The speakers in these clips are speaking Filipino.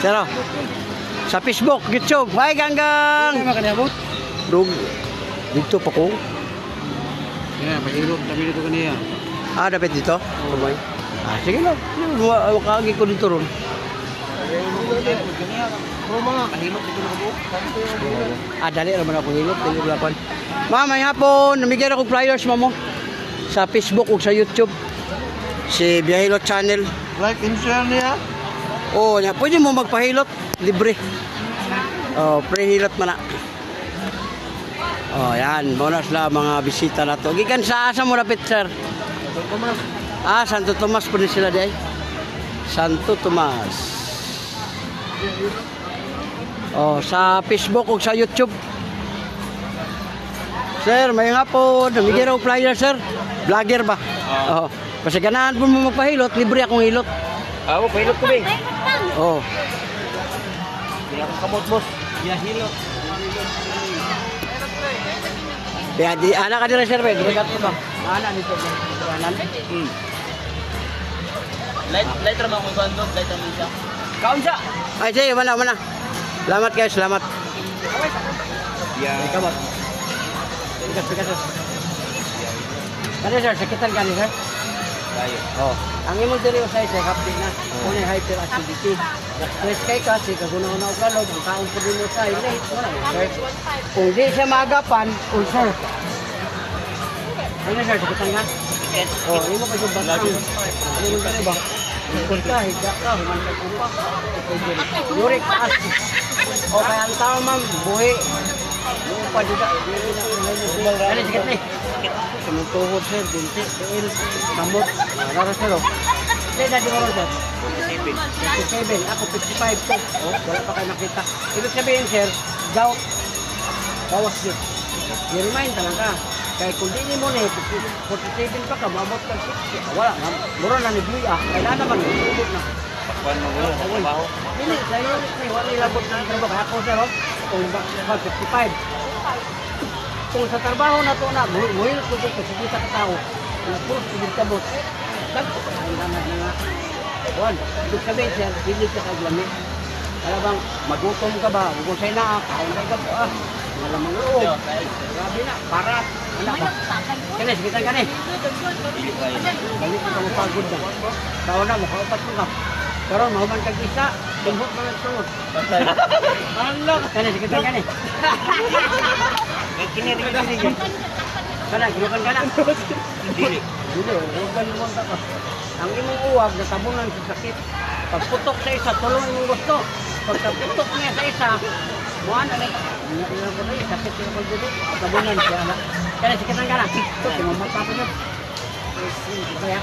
Pero sa Facebook, YouTube. Hi Ganggang. Ano makanabot? Dug dito pa ko. Yeah, pahilot kami dito kaniya. Dapat dito. Kumay. Sige lang. Wakagi ko dito ron. Mga kahilot dito na po. Dali naman ako hilot. Dili blapan. May hapon. Namigyan ako flyers mo sa Facebook o sa YouTube. Si Biyahilot Channel. Like and share niya. Pwede mo magpahilot. Libre. Pre-hilot man na. Yan. Bonus lang mga bisita na to. Gikan sa asa mo rapit, sir? Santo Tomas po sila day. Santo Tomas. Sa Facebook o sa YouTube. Sir, may nga po. Namigyan ako flyer, sir. Vlogger ba? Kasi ganahan po mo magpahilot. Libre akong hilot. Pahilot ko ba? Hindi ako kamot, boss. Hilot. Kaya anak ka nila, sir. Diligat ko ba? Anak nito. Light raman ko doon. Light raman siya. Kaun siya. Ay, sige. Mana. Selamat guys. Selamat. Yeah. Kamot. Pikat, sir. Kani, sir. Sakitan ka ni, sir? Ang imong diri usay sa kapdi na unay hyperacidity. Stress kay kasi kaguna-una og kalog ang taong pud mo sa late wala. Kung di siya maagapan, ulcer. Ano sir, sakitan nga? Imo pa jud batang. Ano mo ba? Kung ka higa ka, human ka pa. Uric acid. Kaya ang tao ma'am, buhi. Yung pa dito. Ano sakit ni? Sumutuhod sir, binti, tiil, kamot, rara sir Hindi na di mo sir? 57, ako 55 to. Wala pa kayo nakita. Ibig sabihin sir, gout, bawas yun. I-remind ka lang ka. Kaya kung di mo na 47 pa ka, mabot ka 60. Wala na, mura na ni Buya. Kailan naman, ubod na. Pakwan mo muna sa trabaho. Hindi, sa'yo, wala ilabot na trabaho. Kaya ako sir, kung 55. Kung sa trabaho na ito na, buhil ko dito, sige sa katao, puro sigil kabot. Dagpo ka na nanad na nga. Juan, ibig sabihin sir, hindi ka kaglami. Kaya bang, magutom ka ba? Bugusay na, kain ka po malamang loob. Grabe na, parat. Anak ba? Kani, sigitan ka ni. Balik ka mo pagod na. Tao na, makaupat mo ka. Pero mahuman kag isa, timbot na nagsunod. Kani, sigitan ka ni. Kini rin kasi. Kana, ginukan ka na. Dili, huwag mo ka pa. Ang imong uwag, natabunan sa sakit. Pagputok sa isa, tulong imong gusto. Pagputok niya sa isa, buwan na rin. Sakit yung pagbuto, tabunan siya. Kaya sikitan ka na. Ito, simamat pa yun. Kaya.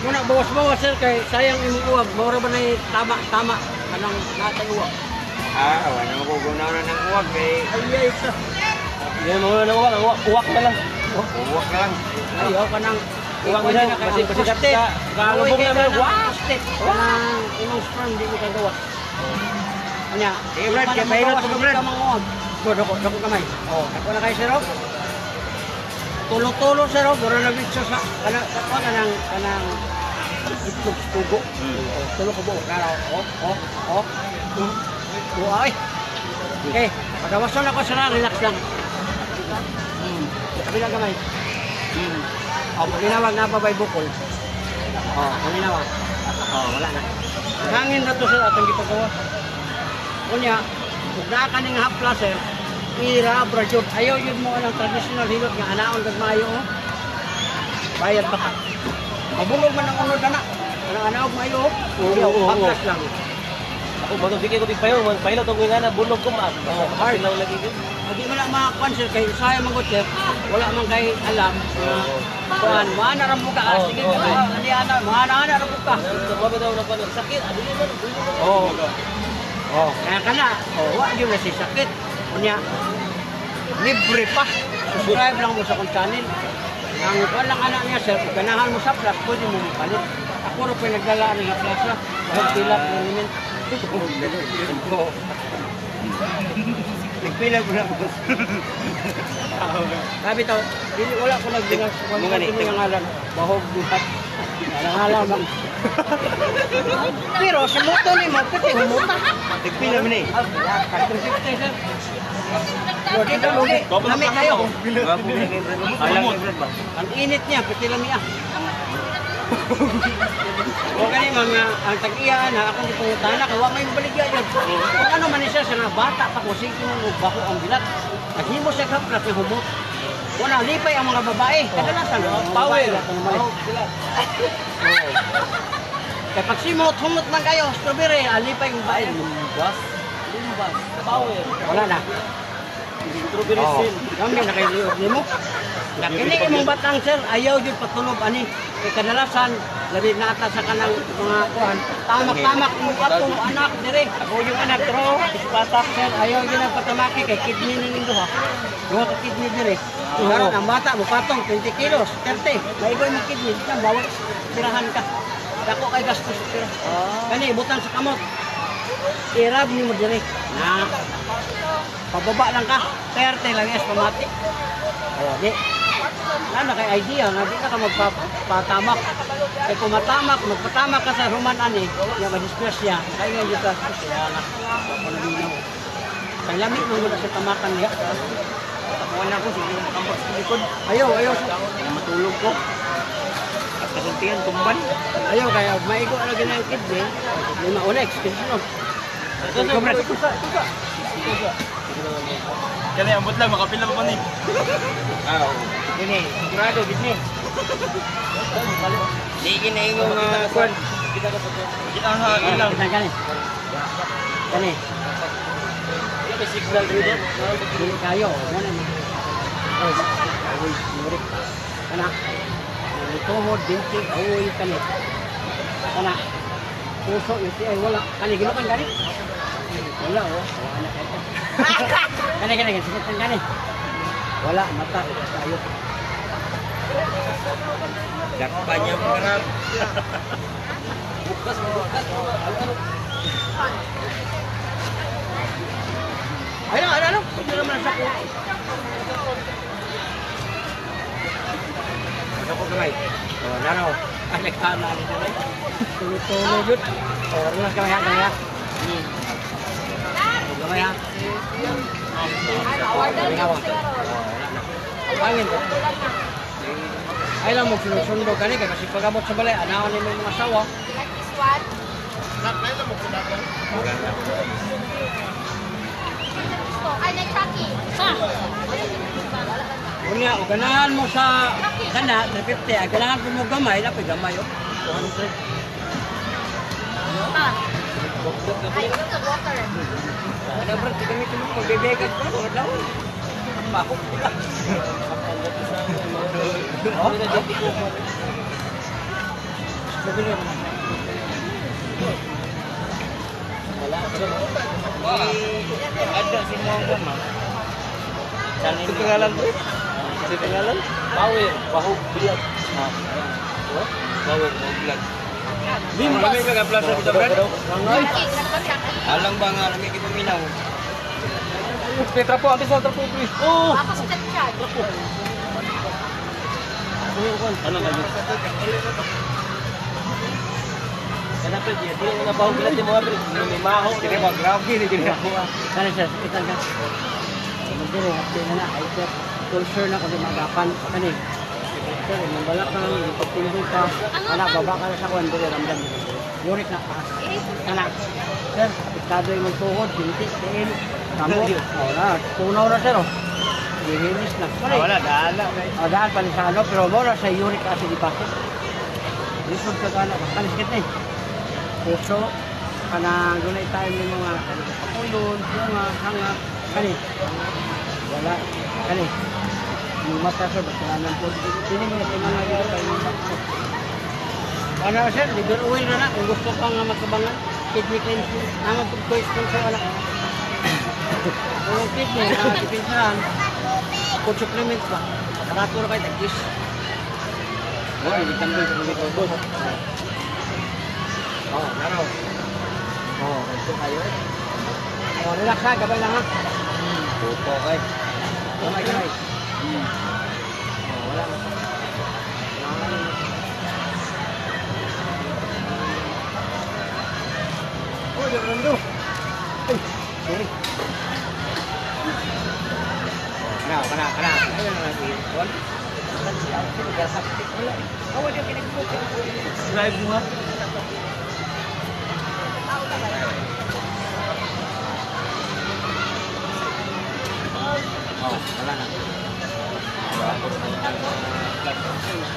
Muna, bawas-bawas sir, kay sayang imong uwag. Mawara ba na tama. Anong natay uwag? Wala mo ko gunaw na ng uwag eh. Ay, isa. Hindi mo na ng uwag, uwak na lang. Uwak na lang. Ayaw ka ng uwag na lang kasi pasikat ka. Kalubog naman. Wasted. Kanang imong sperm, di mo kagawa. Kanya, Brad, kaya mahirap ko, Brad. Dako kamay. Ako na kayo, sir. Tulo-tulo, sir. Puro na bitso sa kanang itlog tugo. Tulo ko buo. Ay. Okay, pagkawasan ako sir, relax lang. Kabilang kamay. Ginawag na pa ba bukol? Ginawag. Wala na. Hangin na to sir, atong gipagawa. Kunya, kung nakaning hapla sir, ira, bradyod, ayaw yun mo ng traditional hilot nga anaon kag maayo. Bayad pa ka. Mabulog man ang unod na. Anaon maayo. Haplas lang. Ako ba bigay ko payo, pahilot og nga na bulog ko ma. Hard lang lagi ko. Hindi mo lang makakonser kay usaya mangot sir. Wala man kay alam. Kuan, mana ra mo ka. Sige ka. Ani ana, mana ra mo ka. Sabi daw na pala sakit, adili man. Kaya ka na, wala yun na si sakit. Kunya, libre pa. Subscribe lang mo sa kong channel. Ang walang anak niya, sir, kung ganahan mo sa plus, pwede mo mapalit. Ako rin po nagdala ng plus na. Nagpila ko namin. Nagpila ko na. Sabi to, wala ko nagdala sa kong ngalan. Bahog buhat. Alang-alang mag... Pero si Moto ni mo, pati humuta. Tigpila mo ni. Ah, 350 sir. Lodi ka lugi. Lamig kayo. Alang ni Brad ba? Ang init niya, pati lamig ah. O kani mga ang tag-iya na akong gitungtan na kawa may baligya yun. Kung ano man siya sa bata pa ko sige mo baho ang bilat. Naghimo siya kaplat ng humot. Wala lipay ang mga babae. Kadalasan Power. Kaya pag simot humot man kayo, strawberry, alipay ang babae. Lumbas. Lumbas. Power. Wala na. Strawberry sin. Kami na kayo mo. Kini imong batang sir, ayaw jud patulog ani. Kay kadalasan labi na ata sa kanang mga kuan. Tamak-tamak mo atong anak dire. Ako yung anak pero patak sir, ayaw jud nagpatamaki kay kidney ning duha. Duha ka kidney dire. Karon ang bata mo patong 20 kilos, 30. Maigoy mo kidney, ka bawal tirahan ka. Dako kay gastos pero. Kani butang sa kamot. Irab ni mo dire. Na pababa lang ka. 30 lang es pamati. Oh, di. Ano kay idea nga di na ka magpatamak. Kay kung magpatamak ka sa human ani, ya madisgrasya. Kay nga dito sa siya na panaminaw. Kay lamig mo na sa tamakan niya. Tapuan na ko, sige na kambak sa likod. Ayaw. Matulog ko. At kasuntihan, tumban. Ayaw kaya maigo na ganyan ang kidney. Lima unex, kinsunod. Kaya ambot lang, makapila pa ni. Gini, sigurado, gini. Di ginaingong kwan. Kita ilang. Gani. May signal rin. Dili kayo. Ano ni? Oy, murik. Kana. Tuhod, binti, awoy kani. Kana. Puso, yung ay wala. Kani, ginukan gani? Wala, oh. Kani, sikitan gani. Wala, mata. Ayok. Dakpa niya mga Bukas. Ano? Ito naman sa ko. Ano ko kamay? Oh, naro. Anek kana ni dito. Tulo jud. Oh, lang kami ha. Gamay ha. Pangin. Ay lang mo sinusundo kani kay kasi pagamot sa balay anaw ni mga asawa. Unya, o ganahan mo sa kana, 350, ganahan mo gamay, napay gamay, oh. 200. Ano bro, di kami ito magbibigat ko, wala daw. Ang mahok nila. Ada si Monggo mah. Itu pengalan bro. Itu pengalan. Power. Bahu bilat. Bawal mo vlog. Limbas. Kami ka plaza dito Brad. Rangoy. Alang ba nga lami kita minaw. Petra po, antes sa trapo please. Oh. Ano lagi? Kenapa dia? Dia nggak bau bilat dia mau abri. May maho. Kini mo grabe ni gini. Kana siya, kita ka. Magdire, hapde na ay sir. Culture na ko di magapan kani. Sir, nang balakang pagtindo ka, ana baba ka na sa kwan dire ramdam. Yurik na taas. Kana. Sir, apektado yung magtuhod, binti, tiin, kamo. Wala, tunaw na sir. Dirilis na. Wala dala. Daan pa sa ano, pero mora sa uric acid ipasok. Lisod ka kana, kanisket na eh. Puso, kanang gunay tayo ng mga kapulon, bunga, hanga, kani. Wala, kani. Yung mata sir, basilanan po. Hindi mo na pinanay dito tayo ng bakso. Ano sir, liver oil na na. Kung gusto pang magkabangan, kidney cleansing. Naman po ko sponsor wala. Kung kidney, ipinsahan. Food supplements ba? Karato na kayo, tagkis. Oh, hindi tambay sa mga todo. Oh, naro. Oh, ito kayo. Oh, relax ha, gabay lang ha. Puto kay. Gamay. Oh, wala na. Fernando. Ay, sorry. Kana. Ano na natin? Tuan. Awan yung pinagbuka. Live mo ha? Oh, wala na.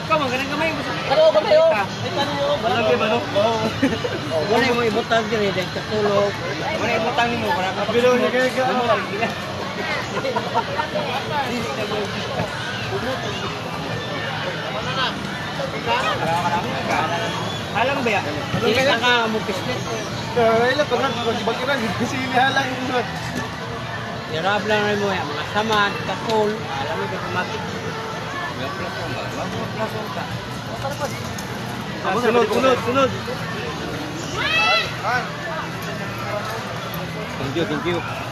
Ikaw, magaling kamay mo. Ano ba kayo? Ay, paano nyo? Walang kayo ba no? Oo. Oh, wala mo ibutang din eh, dahil katulog. Wala ibutang mo, wala ka. Bilo niya kayo ka. Alam ba yan? Hindi ka mo business. Ay, lang, pag nagbagiran, sinihalang. Hirap lang rin mo yan. Mga samad, kakul. Alam mo, automatic. Sunod. Thank you.